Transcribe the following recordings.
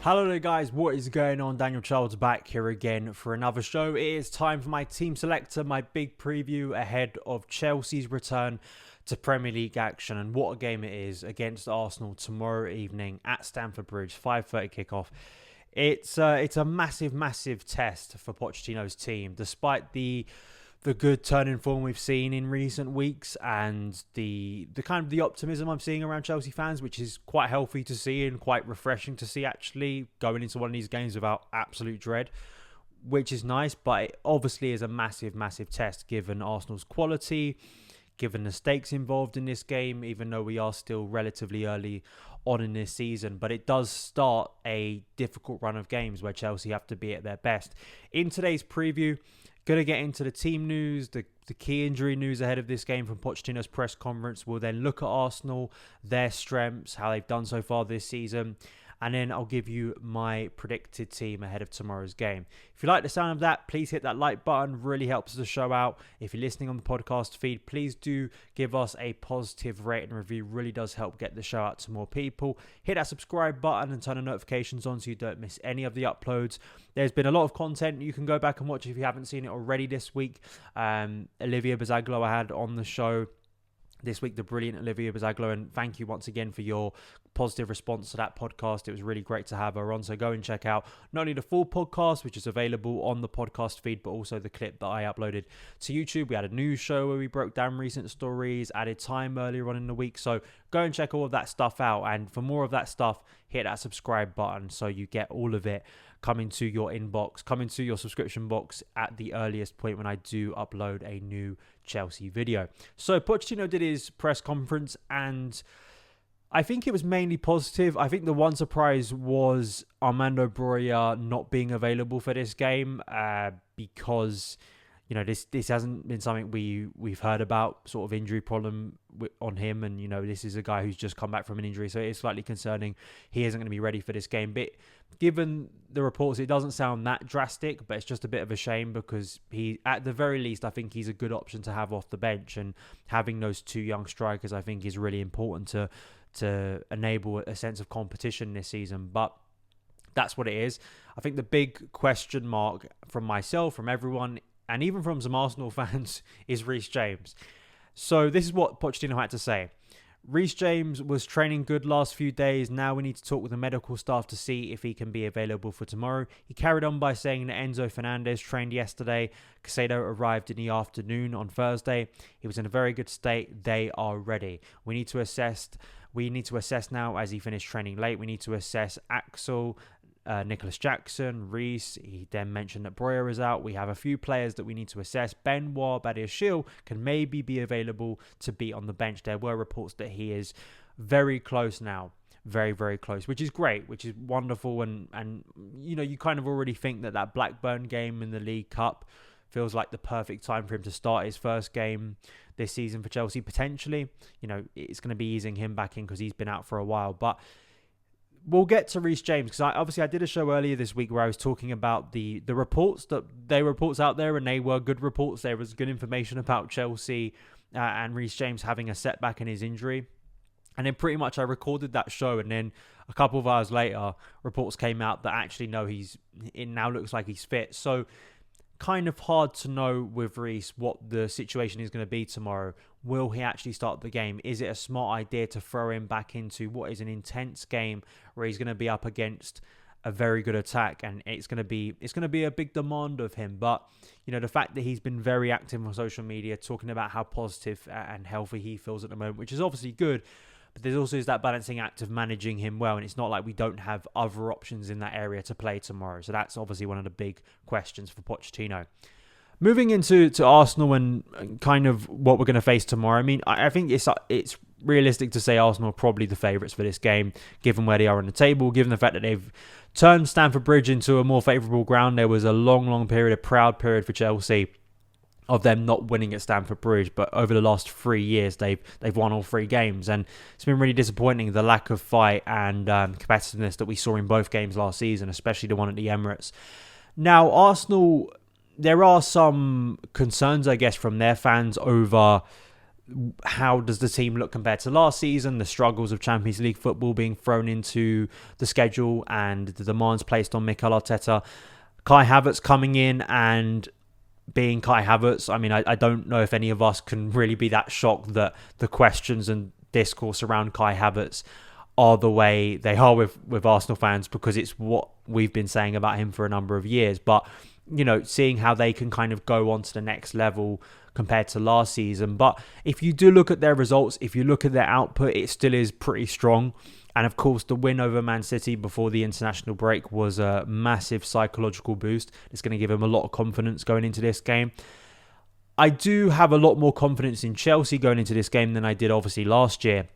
Hello there guys, what is going on? Daniel Childs back here again for another show. It is time for my team selector, my big preview ahead of Chelsea's return to Premier League action, and what a game it is against Arsenal tomorrow evening at Stamford Bridge, 5:30 kickoff. It's a massive test for Pochettino's team, despite the good turn in form we've seen in recent weeks and the kind of the optimism I'm seeing around Chelsea fans, which is quite healthy to see and quite refreshing to see, actually, going into one of these games without absolute dread, which is nice. But it obviously is a massive test given Arsenal's quality, given the stakes involved in this game, even though we are still relatively early on in this season. But it does start a difficult run of games where Chelsea have to be at their best. In today's preview, going to get into the team news, the key injury news ahead of this game from Pochettino's press conference. We'll then look at Arsenal, their strengths, how they've done so far this season. And then I'll give you my predicted team ahead of tomorrow's game. If you like the sound of that, please hit that like button. Really helps the show out. If you're listening on the podcast feed, please do give us a positive rate and review. Really does help get the show out to more people. Hit that subscribe button and turn the notifications on so you don't miss any of the uploads. There's been a lot of content you can go back and watch if you haven't seen it already this week. Olivia Bazaglo I had on the show this week, the brilliant Olivia Bazaglo, and thank you once again for your positive response to that podcast. It was really great to have her on, so go and check out not only the full podcast, which is available on the podcast feed, but also the clip that I uploaded to YouTube. We had a news show where we broke down recent stories, added time earlier on in the week, so go and check all of that stuff out. And for more of that stuff, hit that subscribe button so you get all of it coming to your inbox, coming to your subscription box at the earliest point when I do upload a new Chelsea video. So Pochettino did his press conference, and I think it was mainly positive. I think the one surprise was Armando Broja not being available for this game because, you know, this hasn't been something we've heard about, sort of injury problem on him. And, you know, this is a guy who's just come back from an injury, so it is slightly concerning. He isn't going to be ready for this game. But given the reports, it doesn't sound that drastic, but it's just a bit of a shame because he, at the very least, I think he's a good option to have off the bench. And having those two young strikers, I think, is really important to enable a sense of competition this season. But that's what it is. I think the big question mark from myself, from everyone, and even from some Arsenal fans, is Reece James. So this is what Pochettino had to say. Reece James was training good last few days. Now we need to talk with the medical staff to see if he can be available for tomorrow. He carried on by saying that Enzo Fernandez trained yesterday. Casado arrived in the afternoon on Thursday. He was in a very good state. They are ready. We need to assess now as he finished training late. We need to assess Axel, Nicholas Jackson, Reece. He then mentioned that Broja is out. We have a few players that we need to assess. Benoit Badiashile can maybe be available to be on the bench. There were reports that he is very close now. Very close, which is great, which is wonderful. And you know, you kind of already think that Blackburn game in the League Cup feels like the perfect time for him to start his first game this season for Chelsea, potentially. You know, it's going to be easing him back in because he's been out for a while. But we'll get to Reece James because I did a show earlier this week where I was talking about the reports, that there were reports out there and they were good reports. There was good information about Chelsea and Reece James having a setback in his injury. And then pretty much I recorded that show, and then a couple of hours later, reports came out that actually no, it now looks like he's fit. So kind of hard to know with Reece what the situation is going to be tomorrow. Will he actually start the game? Is it a smart idea to throw him back into what is an intense game where he's going to be up against a very good attack, and it's going to be a big demand of him? But you know, the fact that he's been very active on social media talking about how positive and healthy he feels at the moment, which is obviously good. But there's also that balancing act of managing him well, and it's not like we don't have other options in that area to play tomorrow. So that's obviously one of the big questions for Pochettino. Moving into Arsenal and kind of what we're going to face tomorrow. I mean, I think it's realistic to say Arsenal are probably the favourites for this game, given where they are on the table, given the fact that they've turned Stamford Bridge into a more favourable ground. There was a long period, a proud period for Chelsea of them not winning at Stamford Bridge, but over the last 3 years they've won all 3 games, and it's been really disappointing, the lack of fight and competitiveness that we saw in both games last season, especially the one at the Emirates. Now Arsenal, there are some concerns, I guess, from their fans over how does the team look compared to last season, the struggles of Champions League football being thrown into the schedule and the demands placed on Mikel Arteta. Kai Havertz coming in and being Kai Havertz. I mean, I don't know if any of us can really be that shocked that the questions and discourse around Kai Havertz are the way they are with Arsenal fans, because it's what we've been saying about him for a number of years. But, you know, seeing how they can kind of go on to the next level compared to last season. But if you do look at their results, if you look at their output, it still is pretty strong. And of course, the win over Man City before the international break was a massive psychological boost. It's going to give him a lot of confidence going into this game. I do have a lot more confidence in Chelsea going into this game than I did obviously last year.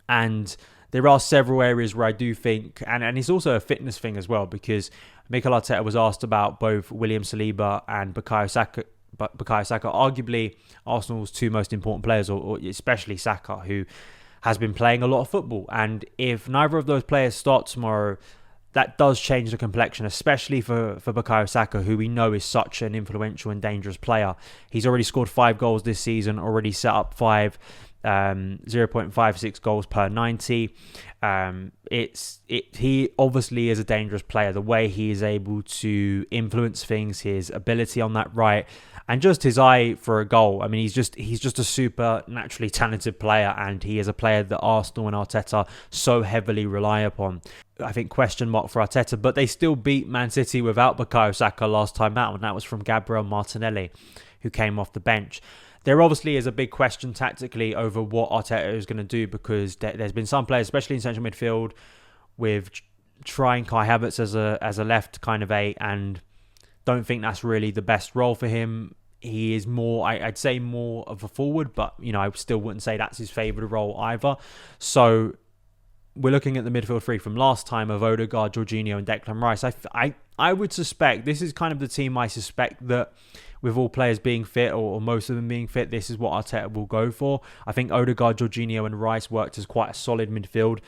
And there are several areas where I do think, and it's also a fitness thing as well, because Mikel Arteta was asked about both William Saliba and Bukayo Saka. But Bukayo Saka, arguably Arsenal's two most important players, or especially Saka, who has been playing a lot of football. And if neither of those players start tomorrow, that does change the complexion, especially for Bukayo Saka, who we know is such an influential and dangerous player. He's already scored 5 goals this season, already set up 0.56 goals per 90. He obviously is a dangerous player. The way he is able to influence things, his ability on that right, and just his eye for a goal. I mean, he's just a super naturally talented player, and he is a player that Arsenal and Arteta so heavily rely upon. I think question mark for Arteta, but they still beat Man City without Bukayo Saka last time out, and that was from Gabriel Martinelli, who came off the bench. There obviously is a big question tactically over what Arteta is going to do, because there's been some players, especially in central midfield, with trying Kai Havertz as a left kind of 8, and don't think that's really the best role for him. He is more, I'd say, more of a forward, but you know, I still wouldn't say that's his favourite role either. So we're looking at the midfield three from last time of Odegaard, Jorginho and Declan Rice. I would suspect, this is kind of the team I suspect that with all players being fit, or most of them being fit, this is what Arteta will go for. I think Odegaard, Jorginho and Rice worked as quite a solid midfield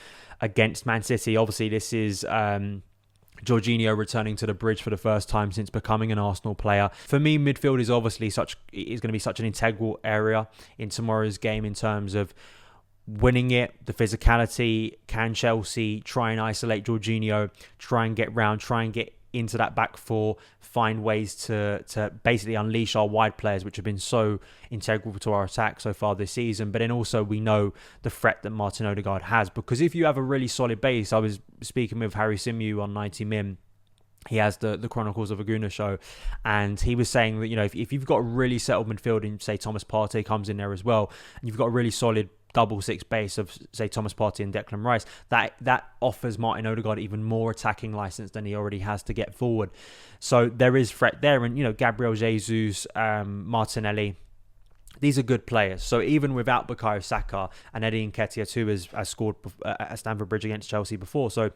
against Man City. Obviously, this is Jorginho returning to the bridge for the first time since becoming an Arsenal player. For me, midfield is obviously going to be such an integral area in tomorrow's game in terms of winning it, the physicality. Can Chelsea try and isolate Jorginho, try and get round, try and get into that back four, find ways to basically unleash our wide players, which have been so integral to our attack so far this season. But then also we know the threat that Martin Odegaard has, because if you have a really solid base, I was speaking with Harry Simew on 90 Min. He has the Chronicles of a Gooner show, and he was saying that, you know, if you've got a really settled midfield, and say Thomas Partey comes in there as well, and you've got a really solid double six base of, say, Thomas Partey and Declan Rice, that offers Martin Odegaard even more attacking license than he already has to get forward. So there is threat there, and, you know, Gabriel Jesus, Martinelli, these are good players. So even without Bukayo Saka and Eddie Nketiah too has scored at Stamford Bridge against Chelsea before, so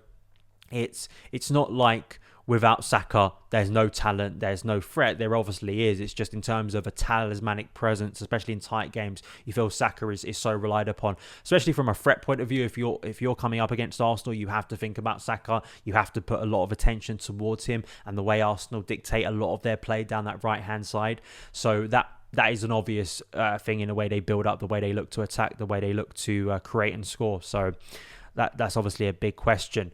it's not like without Saka there's no talent, there's no threat. There obviously is. It's just in terms of a talismanic presence, especially in tight games, you feel Saka is so relied upon, especially from a threat point of view. If you're coming up against Arsenal, you have to think about Saka. You have to put a lot of attention towards him and the way Arsenal dictate a lot of their play down that right hand side. So that is an obvious thing in the way they build up, the way they look to attack, the way they look to create and score. So that's obviously a big question.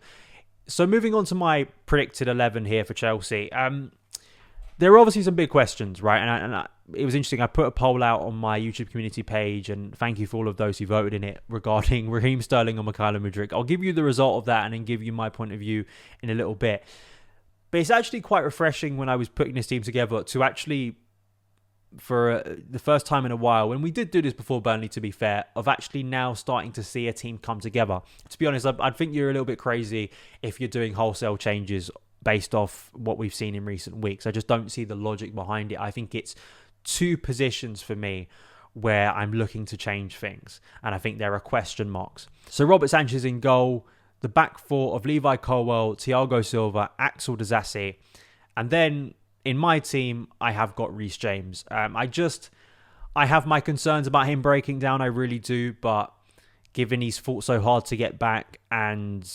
So moving on to my predicted 11 here for Chelsea. There are obviously some big questions, right? And it was interesting. I put a poll out on my YouTube community page, and thank you for all of those who voted in it, regarding Raheem Sterling or Mykhailo Mudryk. I'll give you the result of that and then give you my point of view in a little bit. But it's actually quite refreshing when I was putting this team together to actually, for the first time in a while, and we did do this before Burnley, to be fair, of actually now starting to see a team come together. To be honest, I think you're a little bit crazy if you're doing wholesale changes based off what we've seen in recent weeks. I just don't see the logic behind it. I think it's two positions for me where I'm looking to change things, and I think there are question marks. So Robert Sanchez in goal, the back four of Levi Colwill, Thiago Silva, Axel Disasi, and then in my team, I have got Reece James. I have my concerns about him breaking down, I really do, but given he's fought so hard to get back and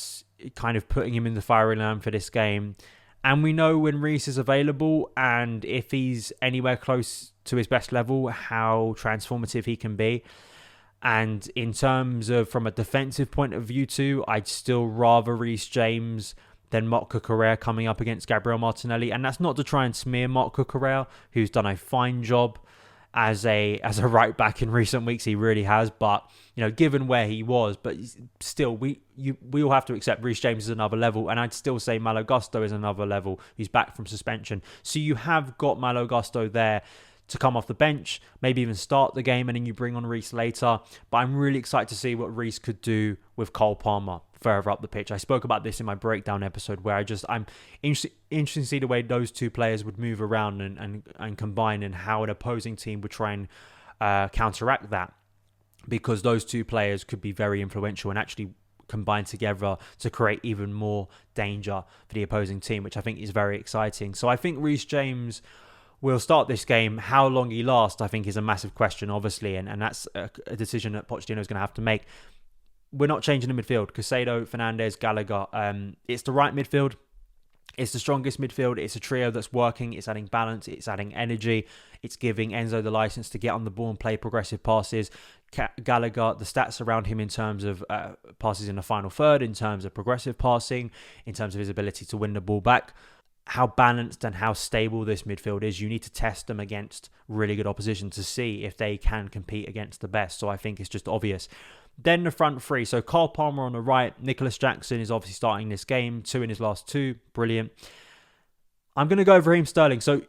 kind of putting him in the firing line for this game, and we know when Reece is available and if he's anywhere close to his best level, how transformative he can be. And in terms of from a defensive point of view too, I'd still rather Reece James than Marc Cucurella coming up against Gabriel Martinelli. And that's not to try and smear Marc Cucurella, who's done a fine job as a right back in recent weeks. He really has. But, given where he was, but still, we all have to accept Reece James is another level. And I'd still say Malo Gusto is another level. He's back from suspension. So you have got Malo Gusto there to come off the bench, maybe even start the game, and then you bring on Reece later. But I'm really excited to see what Reece could do with Cole Palmer further up the pitch. I spoke about this in my breakdown episode where I'm interested to see the way those two players would move around and combine, and how an opposing team would try and counteract that, because those two players could be very influential and actually combine together to create even more danger for the opposing team, which I think is very exciting. So I think Reece James will start this game. How long he lasts, I think, is a massive question, obviously, and that's a decision that Pochettino is going to have to make. We're not changing the midfield. Caicedo, Fernandes, Gallagher. It's the right midfield. It's the strongest midfield. It's a trio that's working. It's adding balance. It's adding energy. It's giving Enzo the license to get on the ball and play progressive passes. Gallagher, the stats around him in terms of passes in the final third, in terms of progressive passing, in terms of his ability to win the ball back. How balanced and how stable this midfield is. You need to test them against really good opposition to see if they can compete against the best. So I think it's just obvious. Then the front three. So Cole Palmer on the right. Nicholas Jackson is obviously starting this game. 2 in his last 2. Brilliant. I'm going to go Raheem Sterling. So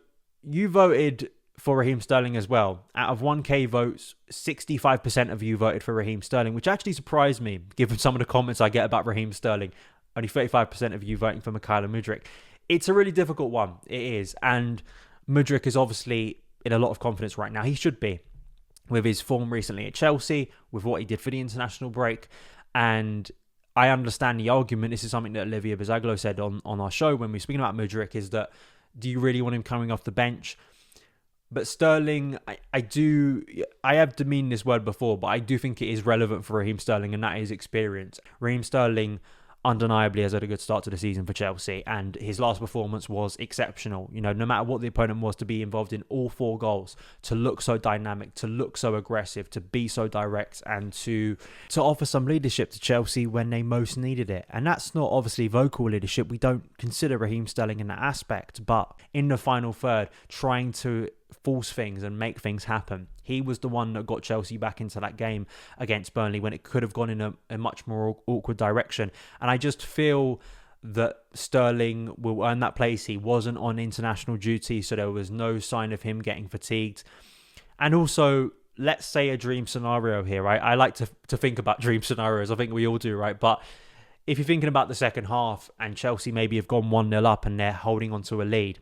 you voted for Raheem Sterling as well. Out of 1k votes, 65% of you voted for Raheem Sterling, which actually surprised me, given some of the comments I get about Raheem Sterling. Only 35% of you voting for Mykhailo Mudryk. It's a really difficult one. It is. And Mudryk is obviously in a lot of confidence right now. He should be, with his form recently at Chelsea, with what he did for the international break. And I understand the argument. This is something that Olivia Bizaglo said on our show when we were speaking about Mudryk, is that, do you really want him coming off the bench? But Sterling, I have demeaned this word before, but I do think it is relevant for Raheem Sterling, and that is experience. Raheem Sterling undeniably has had a good start to the season for Chelsea, and his last performance was exceptional. No matter what the opponent was, to be involved in all 4 goals, to look so dynamic, to look so aggressive, to be so direct, and to offer some leadership to Chelsea when they most needed it. And that's not obviously vocal leadership. We don't consider Raheem Sterling in that aspect, but in the final third, trying to force things and make things happen. He was the one that got Chelsea back into that game against Burnley when it could have gone in a much more awkward direction. And I just feel that Sterling will earn that place. He wasn't on international duty, so there was no sign of him getting fatigued. And also, let's say a dream scenario here, right? I like to think about dream scenarios. I think we all do, right? But if you're thinking about the second half and Chelsea maybe have gone 1-0 up and they're holding on to a lead,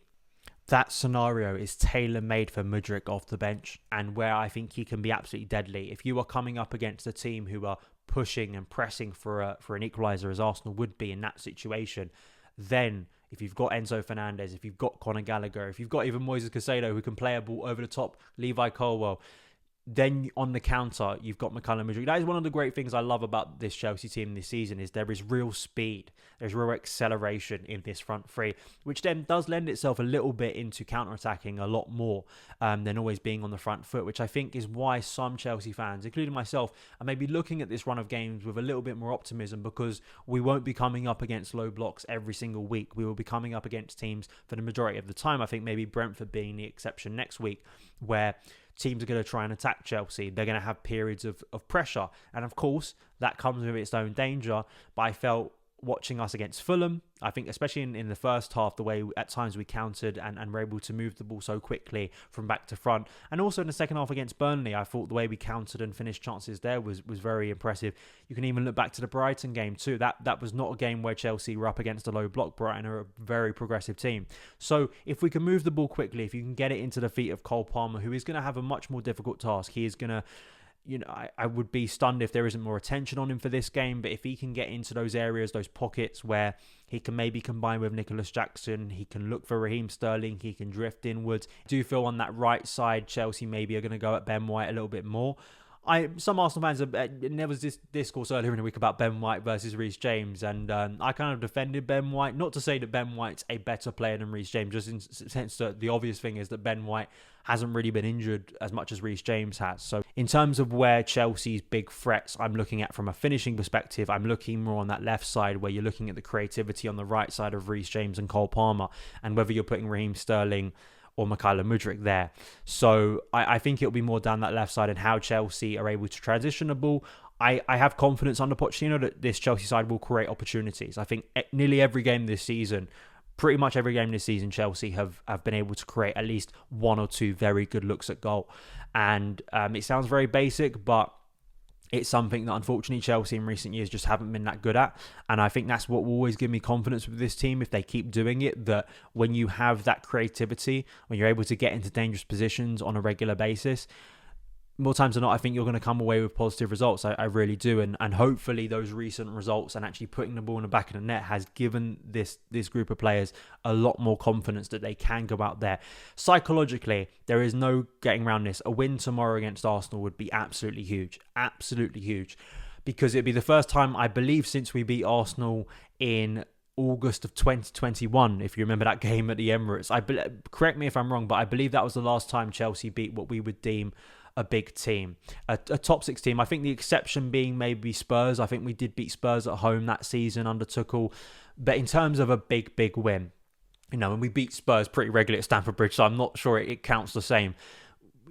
that scenario is tailor-made for Mudryk off the bench, and where I think he can be absolutely deadly. If you are coming up against a team who are pushing and pressing for an equaliser, as Arsenal would be in that situation, then if you've got Enzo Fernandez, if you've got Conor Gallagher, if you've got even Moises Caicedo who can play a ball over the top, Levi Colwill, then on the counter, you've got Mykhailo Mudryk. That is one of the great things I love about this Chelsea team this season, is there is real speed. There's real acceleration in this front three, which then does lend itself a little bit into counter-attacking a lot more than always being on the front foot, which I think is why some Chelsea fans, including myself, are maybe looking at this run of games with a little bit more optimism, because we won't be coming up against low blocks every single week. We will be coming up against teams for the majority of the time. I think maybe Brentford being the exception next week, where teams are going to try and attack Chelsea. They're going to have periods of pressure. And of course, that comes with its own danger. But I felt watching us against Fulham, I think especially in the first half, the way at times we countered and were able to move the ball so quickly from back to front. And also in the second half against Burnley, I thought the way we countered and finished chances there was very impressive. You can even look back to the Brighton game too. That was not a game where Chelsea were up against a low block. Brighton are a very progressive team. So if we can move the ball quickly, if you can get it into the feet of Cole Palmer, who is going to have a much more difficult task. He is going to, I would be stunned if there isn't more attention on him for this game. But if he can get into those areas, those pockets where he can maybe combine with Nicholas Jackson, he can look for Raheem Sterling, he can drift inwards. I do feel on that right side, Chelsea maybe are going to go at Ben White a little bit more. Some Arsenal fans, there was this discourse earlier in the week about Ben White versus Reece James, and I kind of defended Ben White. Not to say that Ben White's a better player than Reece James, just in the sense that the obvious thing is that Ben White hasn't really been injured as much as Reece James has. So in terms of where Chelsea's big threats I'm looking at from a finishing perspective, I'm looking more on that left side where you're looking at the creativity on the right side of Reece James and Cole Palmer, and whether you're putting Raheem Sterling or Mykhailo Mudryk there. So I think it'll be more down that left side and how Chelsea are able to transition the ball. I have confidence under Pochettino that this Chelsea side will create opportunities. I think nearly every game this season, pretty much every game this season, Chelsea have been able to create at least one or two very good looks at goal. And it sounds very basic, but it's something that unfortunately Chelsea in recent years just haven't been that good at. And I think that's what will always give me confidence with this team if they keep doing it, that when you have that creativity, when you're able to get into dangerous positions on a regular basis, more times than not, I think you're going to come away with positive results. I really do. And hopefully those recent results and actually putting the ball in the back of the net has given this group of players a lot more confidence that they can go out there. Psychologically, there is no getting around this. A win tomorrow against Arsenal would be absolutely huge. Absolutely huge. Because it'd be the first time, I believe, since we beat Arsenal in August of 2021, if you remember that game at the Emirates. Correct me if I'm wrong, but I believe that was the last time Chelsea beat what we would deem a big team, a top six team. I think the exception being maybe Spurs. I think we did beat Spurs at home that season under Tuchel. But in terms of a big win, and we beat Spurs pretty regularly at Stamford Bridge, so I'm not sure it counts the same.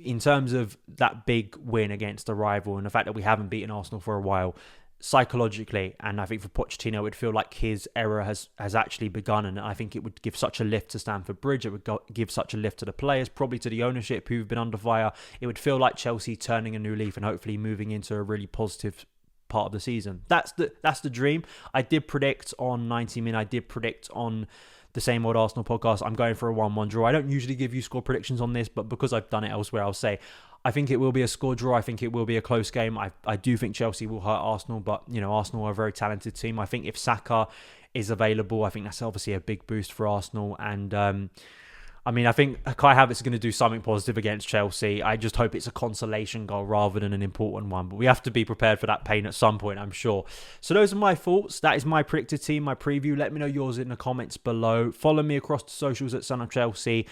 In terms of that big win against a rival and the fact that we haven't beaten Arsenal for a while, psychologically, and I think for Pochettino, it would feel like his era has actually begun, and I think it would give such a lift to Stamford Bridge. It would give such a lift to the players, probably to the ownership who've been under fire. It would feel like Chelsea turning a new leaf and hopefully moving into a really positive part of the season. That's the dream. I did predict on 90 Min. I did predict on the Same Old Arsenal podcast. I'm going for a 1-1 draw. I don't usually give you score predictions on this, but because I've done it elsewhere, I'll say I think it will be a score draw. I think it will be a close game. I do think Chelsea will hurt Arsenal, but Arsenal are a very talented team. I think if Saka is available, I think that's obviously a big boost for Arsenal. And I think Kai Havertz is going to do something positive against Chelsea. I just hope it's a consolation goal rather than an important one. But we have to be prepared for that pain at some point, I'm sure. So those are my thoughts. That is my predicted team, my preview. Let me know yours in the comments below. Follow me across the socials at SonOfChelsea.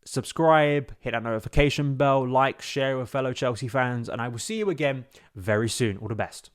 Subscribe, hit that notification bell, like, share with fellow Chelsea fans, and I will see you again very soon. All the best.